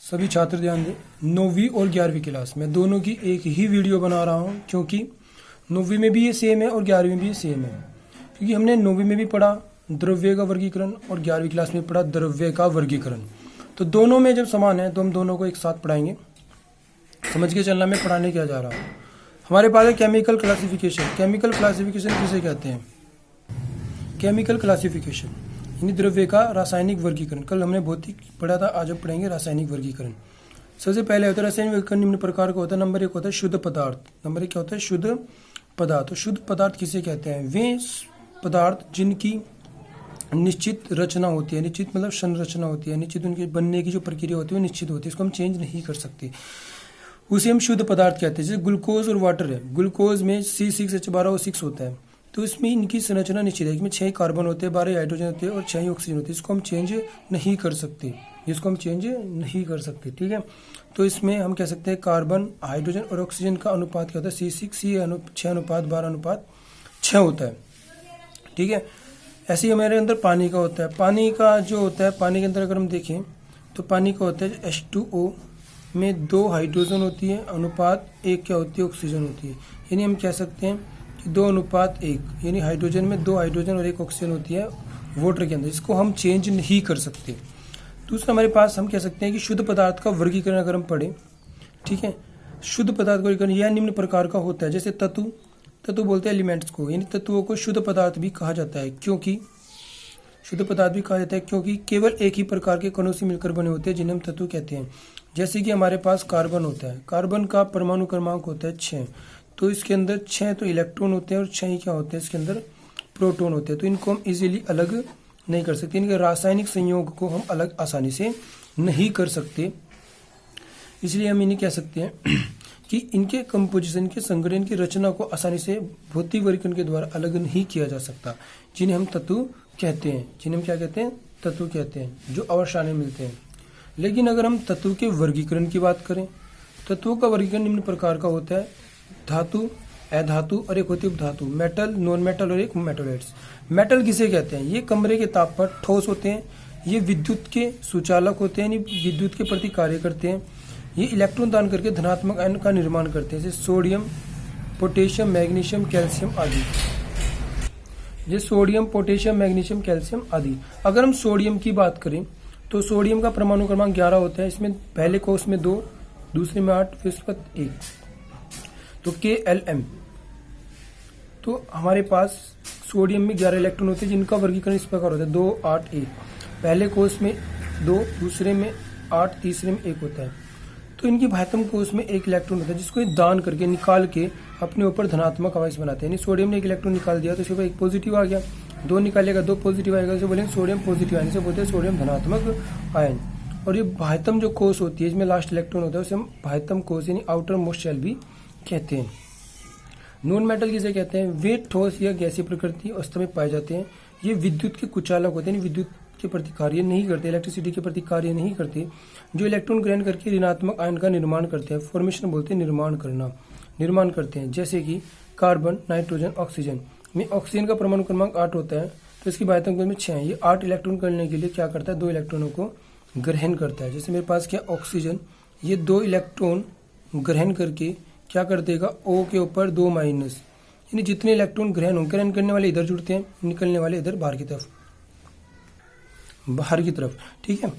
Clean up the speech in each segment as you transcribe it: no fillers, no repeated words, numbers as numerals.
सभी छात्र ध्यान दें, 9वीं और 11वीं क्लास में दोनों की एक ही वीडियो बना रहा हूं, क्योंकि 9वीं में भी ये सेम है और 11वीं में भी ये सेम है। क्योंकि हमने 9वीं में भी पढ़ा द्रव्य का वर्गीकरण और 11वीं क्लास में पढ़ा द्रव्य का वर्गीकरण। तो दोनों में जब समान है तो हम दोनों को एक साथ पढ़ाएंगे। समझ के चलना मैं पढ़ाने क्या जा रहा हूँ। हमारे पास है केमिकल क्लासिफिकेशन। केमिकल क्लासिफिकेशन किसे कहते हैं? केमिकल क्लासिफिकेशन यानी द्रव्य का रासायनिक वर्गीकरण। कल हमने भौतिक पढ़ा था, आज हम पढ़ेंगे रासायनिक वर्गीकरण। सबसे पहले होता है रासायनिक वर्गीकरण निम्न प्रकार का होता है। नंबर 1 होता है शुद्ध पदार्थ। नंबर 1 क्या होता है? शुद्ध पदार्थ। तो शुद्ध पदार्थ किसे कहते हैं? वे पदार्थ जिनकी निश्चित रचना होती है, निश्चित मतलब संरचना होती है, निश्चित उनके बनने की जो प्रक्रिया होती है वो निश्चित होती है, इसको हम चेंज नहीं कर सकते, उसे हम शुद्ध पदार्थ कहते हैं। जैसे ग्लूकोज और वाटर है, ग्लूकोज में C6H12O6 होता है, तो इसमें इनकी संरचना निश्चित है। इसमें 6 कार्बन होते हैं, 12 हाइड्रोजन होते हैं और 6 ऑक्सीजन होते हैं। इसको हम चेंज नहीं कर सकते, इसको हम चेंज नहीं कर सकते, ठीक है। तो इसमें हम कह सकते हैं कार्बन, हाइड्रोजन और ऑक्सीजन का अनुपात क्या होता है? C6 होता है, ठीक है। ऐसे ही हमारे अंदर पानी का होता है। पानी का जो होता है, पानी के अंदर अगर हम देखें तो पानी का होता है H2O में 2 हाइड्रोजन होती है, अनुपात 1 क्या होती है? ऑक्सीजन होती है। यानी हम कह सकते हैं कि 2:1, यानी हाइड्रोजन में 2 हाइड्रोजन और 1 ऑक्सीजन होती है वाटर के अंदर। इसको हम चेंज नहीं कर सकते। दूसरा हमारे पास हम कह सकते हैं कि शुद्ध पदार्थ का वर्गीकरण अगर हम पढ़ें, ठीक है, शुद्ध पदार्थ का वर्गीकरण यह निम्न प्रकार का होता है। जैसे तत्व बोलते हैं एलिमेंट्स को, यानी तत्वों को शुद्ध पदार्थ भी कहा जाता है। क्योंकि शुद्ध पदार्थ भी कहा जाता है क्योंकि केवल एक ही प्रकार के कणों से मिलकर बने होते हैं, जिन्हें हम तत्व कहते हैं। जैसे कि हमारे पास कार्बन होता है, कार्बन का परमाणु क्रमांक होता है 6, तो इसके अंदर 6 तो इलेक्ट्रॉन होते हैं और 6 ही क्या होते हैं? इसके अंदर प्रोटॉन होते हैं। तो इनको हम इजीली अलग नहीं कर सकते, इनके रासायनिक संयोग को हम अलग आसानी से नहीं कर सकते। इसलिए हम इन्हें कह सकते हैं कि इनके कंपोजिशन के संगठन की रचना को आसानी से भौतिक वर्गीकरण के द्वारा अलग नहीं किया जा सकता, जिन्हें हम तत्व कहते हैं। जिन्हें हम क्या कहते हैं? तत्व कहते हैं, जो अवश्य मिलते हैं। लेकिन अगर हम तत्व के वर्गीकरण की बात करें, तत्वों का वर्गीकरण निम्न प्रकार का होता है। धातु, अधातु और एक होती है उपधातु, मेटल, नॉन मेटल और एक मेटोलाइट्स। मेटल किसे कहते हैं? ये कमरे के ताप पर ठोस होते हैं। ये विद्युत के सुचालक होते हैं, यानी विद्युत के प्रति कार्य करते हैं। ये इलेक्ट्रॉन दान करके धनात्मक आयन का निर्माण करते हैं, जैसे सोडियम, पोटेशियम, मैग्नीशियम, कैल्शियम आदि। ये सोडियम, पोटेशियम, मैग्नीशियम, कैल्शियम आदि। अगर हम सोडियम की बात करें तो सोडियम का परमाणु क्रमांक 11 होता है। इसमें पहले कोष में 2, दूसरे में 8, फिर उसके बाद 1, तो KLm। तो हमारे पास सोडियम में 11 इलेक्ट्रॉन होते हैं, जिनका वर्गीकरण इस प्रकार होता है 2, 8, 1। पहले कोष में 2, दूसरे में 8, तीसरे में 1 होता है। तो इनकी बाह्यतम कोष में 1 इलेक्ट्रॉन होता है, जिसको ये दान करके निकाल के अपने ऊपर धनात्मक आवेश बनाते हैं। यानी सोडियम ने 1 इलेक्ट्रॉन निकाल दिया तो इसके ऊपर 1 पॉजिटिव आ गया, 2 निकालेगा 2 पॉजिटिव आएगा, इसे बोलेंगे सोडियम पॉजिटिव आयन, इसे बोलते हैं सोडियम धनात्मक आयन। और ये बाह्यतम जो कोष होती है, इसमें लास्ट इलेक्ट्रॉन होता है, उसे हम बाह्यतम कोष यानी आउटर मोस्ट शेल भी कहते हैं। नॉन मेटल किसे कहते हैं? वे ठोस या गैसीय प्रकृति अवस्था में पाए जाते हैं। ये विद्युत के कुचालक होते हैं, विद्युत के प्रति कार्य नहीं करते, इलेक्ट्रिसिटी के प्रति कार्य नहीं करते, जो इलेक्ट्रॉन ग्रहण करके ऋणात्मक आयन का निर्माण करते हैं। फॉर्मेशन बोलते हैं निर्माण करना, निर्माण करते हैं। जैसे कि कार्बन, नाइट्रोजन, ऑक्सीजन में ऑक्सीजन का परमाणु क्रमांक 8 होता है, तो इसकी बाह्यतम कोष में 6 है। ये 8 इलेक्ट्रॉन करने के लिए क्या करता है? 2 इलेक्ट्रॉनों को ग्रहण करता है। जैसे मेरे पास क्या ऑक्सीजन, ये 2 इलेक्ट्रॉन ग्रहण करके क्या कर देगा? O के ऊपर 2 माइनस, यानी जितने इलेक्ट्रॉन ग्रहण करने वाले इधर जुड़ते हैं, निकलने वाले इधर बाहर की तरफ, ठीक है।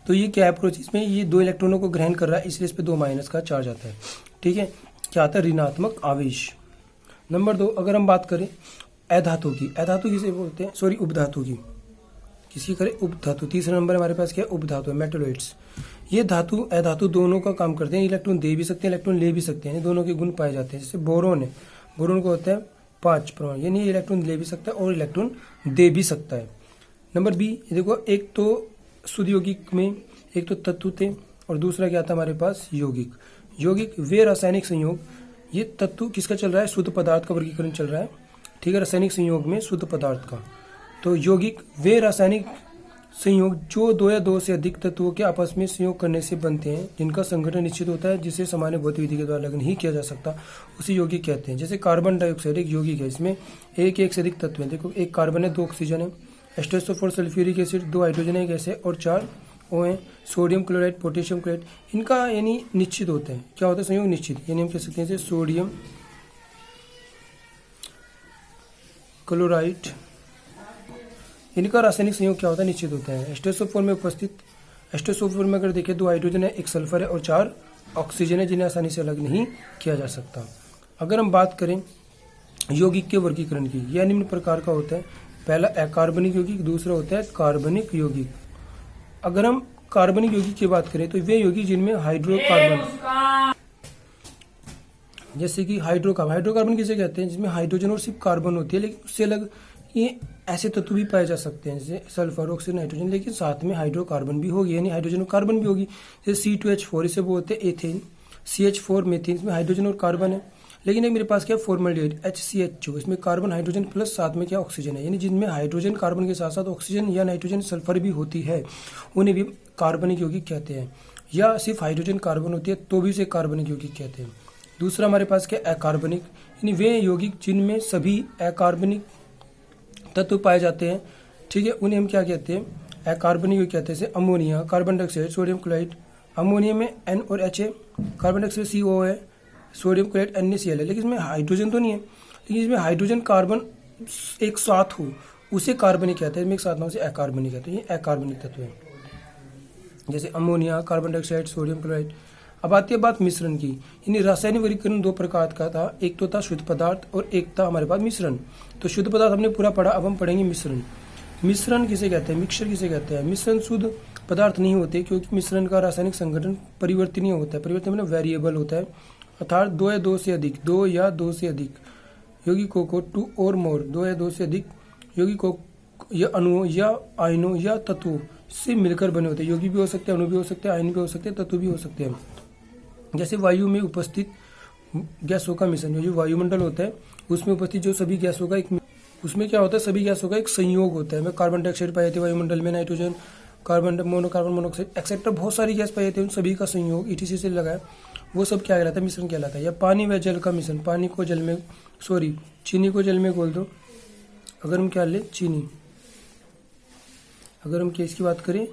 तो ये क्या अप्रोच, इसमें ये 2 इलेक्ट्रॉनों को ग्रहण कर रहा है, इसलिए इस पे 2 माइनस का चार्ज आता है, ठीक है। क्या आता है? ऋणात्मक आवेश। नंबर 2 अगर हम बात करें अधातु की, अधातु किसे बोलते हैं? सॉरी, उपधातु की। किसी करें उपधातु। तीसरा नंबर हमारे पास क्या है? उपधातु, मेटोलाइट्स। ये धातु अधातु दोनों का काम करते हैं, इलेक्ट्रॉन दे भी सकते हैं, इलेक्ट्रॉन ले भी सकते हैं, दोनों के गुण पाए जाते हैं। जैसे बोरोन है, बोरोन को होता है 5 परमाणु, यानी इलेक्ट्रॉन ले भी सकता है और इलेक्ट्रॉन दे भी सकता है। नंबर बी, ये देखो, एक तो शुद्ध यौगिक में एक तो तत्व थे और दूसरा क्या था हमारे पास? यौगिक। यौगिक वे रासायनिक संयोग, ये तत्व किसका चल रहा है? शुद्ध पदार्थ का वर्गीकरण चल रहा है, ठीक है, रासायनिक संयोग में शुद्ध पदार्थ का। तो यौगिक वे रासायनिक संयोग जो 2 या 2 से अधिक तत्वों के आपस में संयोग करने से बनते हैं, जिनका संगठन निश्चित होता है, जिसे सामान्य भौतिक विधि के द्वारा अलग नहीं किया जा सकता, उसे यौगिक कहते हैं। जैसे कार्बन डाइऑक्साइड एक यौगिक है, इसमें एक से अधिक तत्व हैं। देखो, एक कार्बन है, 2 ऑक्सीजन है, H2SO4 सल्फ्यूरिक एसिड, 2 हाइड्रोजन है, गैस है और 4 O है, सोडियम क्लोराइड, पोटेशियम क्लोराइड, इनका यानी निश्चित होता है। क्या होता है? संयोग निश्चित, यानी हम कह सकते हैं जैसे सोडियम क्लोराइड, इनका रासायनिक संयोग क्या होता है? निश्चित होता है। H2SO4 में उपस्थित, H2SO4 में अगर देखें 2 हाइड्रोजन है, 1 सल्फर है और 4 ऑक्सीजन है, जिन्हें आसानी से अलग नहीं किया जा सकता। अगर हम बात करें यौगिक के वर्गीकरण की, यह निम्न प्रकार का होता है। पहला अकार्बनिक यौगिक, दूसरा होता है कार्बनिक यौगिक। अगर हम कार्बनिक यौगिक की बात करें तो वे यौगिक जिनमें हाइड्रोकार्बन, जैसे कि हाइड्रोकार्बन किसे कहते हैं? जिसमें हाइड्रोजन और सिर्फ कार्बन होती है, लेकिन उससे अलग ये ऐसे तत्व भी पाए जा सकते हैं जैसे सल्फर, ऑक्सीजन, नाइट्रोजन, लेकिन साथ में हाइड्रोकार्बन भी होगी, यानी हाइड्रोजन और कार्बन भी होगी। जैसे C2H4, इसे बोलते हैं एथेन, CH4 मीथेन, इसमें हाइड्रोजन और कार्बन है। लेकिन एक मेरे पास क्या फॉर्मल्डिहाइड HCHO, इसमें कार्बन, हाइड्रोजन प्लस साथ में क्या ऑक्सीजन है, यानी जिनमें हाइड्रोजन कार्बन के साथ साथ ऑक्सीजन या नाइट्रोजन सल्फर भी होती है, उन्हें भी कार्बनिक यौगिक कहते हैं। या सिर्फ हाइड्रोजन कार्बन होती है तो भी इसे कार्बनिक यौगिक कहते हैं। दूसरा हमारे पास क्या अकार्बनिक, यानी वे यौगिक जिनमें सभी अकार्बनिक तत्व पाए जाते हैं, ठीक है, उन्हें हम क्या कहते हैं? अकार्बनिक यौगिक कहते हैं। जैसे ammonia, carbon dioxide, sodium chloride, ammonia में N और H है, कार्बन डाइऑक्साइड CO है, सोडियम क्लोराइड NaCl है, लेकिन इसमें हाइड्रोजन तो नहीं है, लेकिन इसमें हाइड्रोजन कार्बन एक साथ हो उसे कार्बनिक कहते हैं, इसमें एक साथ ना उसे अकार्बनिक कहते हैं। ये अकार्बनिक तत्व है, जैसे ammonia, carbon dioxide, sodium chloride. अब आती है बात मिश्रण की, यानी रासायनिक वर्गीकरण 2 प्रकार का था, एक तो था शुद्ध पदार्थ और एक था हमारे पास मिश्रण। तो शुद्ध पदार्थ हमने पूरा पढ़ा, अब हम पढ़ेंगे मिश्रण। मिश्रण किसे कहते हैं? मिक्सचर किसे कहते हैं? मिश्रण शुद्ध पदार्थ नहीं होते, क्योंकि मिश्रण का रासायनिक संगठन परिवर्तनीय होता है। परिवर्तन मतलब वेरिएबल होता है, अर्थात 2 या 2 से अधिक यौगिकों को 2 और मोर, 2 या 2 से अधिक यौगिकों या अणुओं या आयनों या तत्वों से मिलकर बने होते हैं। यौगिक भी हो सकते हैं, अणु भी हो सकते हैं, आयन भी हो सकते हैं, तत्व भी हो सकते हैं। जैसे वायु में उपस्थित गैसों का मिश्रण, जो वायुमंडल होता है उसमें उपस्थित जो सभी गैसों का एक, उसमें क्या होता है? सभी गैसों का एक संयोग होता है। में कार्बन डाइऑक्साइड पाई जाती है वायुमंडल में, नाइट्रोजन, कार्बन मोनोक्साइड एक्सेट्रा, बहुत सारी गैस पाई जाती है, उन सभी का संयोग ETC से लगा है, वो सब क्या कहलाता है? मिश्रण कहलाता है। या पानी व जल का मिश्रण, पानी को जल में, चीनी को जल में घोल दो। अगर हम क्या लें? चीनी, अगर हम इसकी बात करें,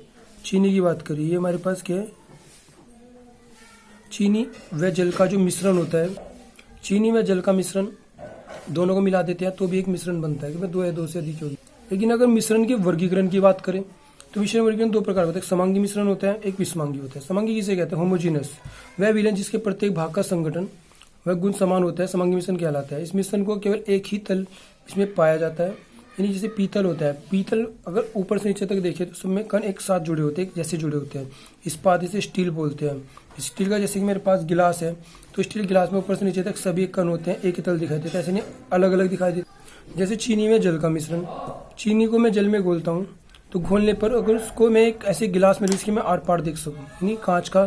चीनी की बात करें, ये हमारे पास क्या है? चीनी व जल का जो मिश्रण होता है, चीनी व जल का मिश्रण दोनों को मिला देते हैं तो भी एक मिश्रण बनता है, कि 2 या 2 से अधिक होगी। लेकिन अगर मिश्रण के वर्गीकरण की बात करें तो मिश्रण वर्गीकरण 2 प्रकार होता है, एक समांगी मिश्रण होता है, एक विषमांगी होता है। समांगी किसे कहते हैं? होमोजीनस, वह विलयन जिसके प्रत्येक भाग का संगठन वह गुण समान होता है, समांगी मिश्रण कहलाता है। इस मिश्रण को केवल एक ही तल इसमें पाया जाता है, यानी जैसे पीतल होता है, पीतल अगर ऊपर से नीचे तक देखें तो सब में कण एक साथ जुड़े होते हैं, जैसे जुड़े होते हैं। इस्पात इसे स्टील बोलते हैं। स्टील का जैसे कि मेरे पास गिलास है, तो स्टील गिलास में ऊपर से नीचे तक सभी कण होते हैं, एक ही तल दिखाई देता है, ऐसे नहीं अलग अलग दिखाई देता। जैसे चीनी में जल का मिश्रण, चीनी को मैं जल में घोलता हूँ तो घोलने पर अगर उसको मैं एक ऐसे गिलास में जिसकी मैं आर पार देख सकूँ, यानी कांच का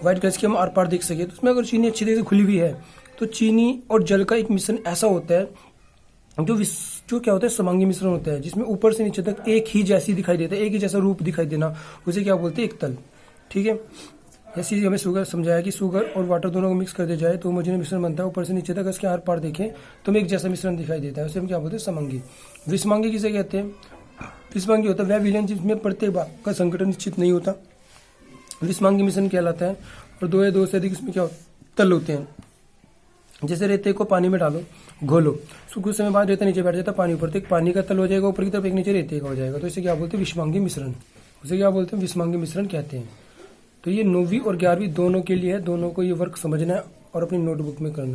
व्हाइट ग्लास की हम आर पार देख सके, तो उसमें अगर चीनी अच्छी तरह से खुली हुई है तो चीनी और जल का एक मिश्रण ऐसा होता है जो क्या होता है? समांगी मिश्रण होता है, जिसमें ऊपर से नीचे तक एक ही जैसी दिखाई देता है, एक ही जैसा रूप दिखाई देना, उसे क्या बोलते हैं? एक तल। ठीक है, जैसे हमें शुगर समझाया कि शुगर और वाटर दोनों को मिक्स कर दिया जाए तो होमोजेनियस मिश्रण बनता है, ऊपर से नीचे तक इसके आर पार देखें तो हमें एक जैसा मिश्रण दिखाई देता है, उसे हम क्या बोलते हैं? समांगी। विषमांगी किसे कहते हैं? विषमांगी होता है वह विलयन जिसमें प्रत्येक भाग का संगठन निश्चित नहीं होता, विषमांगी मिश्रण कहलाता है। और 2 या 2 से अधिक इसमें क्या तल होते हैं। जैसे रेते को पानी में डालो, घोलो, कुछ समय बाद रेता नीचे बैठ जाता है, पानी ऊपर, तो एक पानी का तल हो जाएगा ऊपर की तरफ, एक नीचे रेते का हो जाएगा, तो इसे क्या बोलते हैं? विषमांगी मिश्रण। उसे क्या बोलते हैं? विषमांगी मिश्रण कहते हैं। तो ये 9वीं और 11वीं दोनों के लिए है, दोनों को ये वर्क समझना है और अपनी नोटबुक में करना है।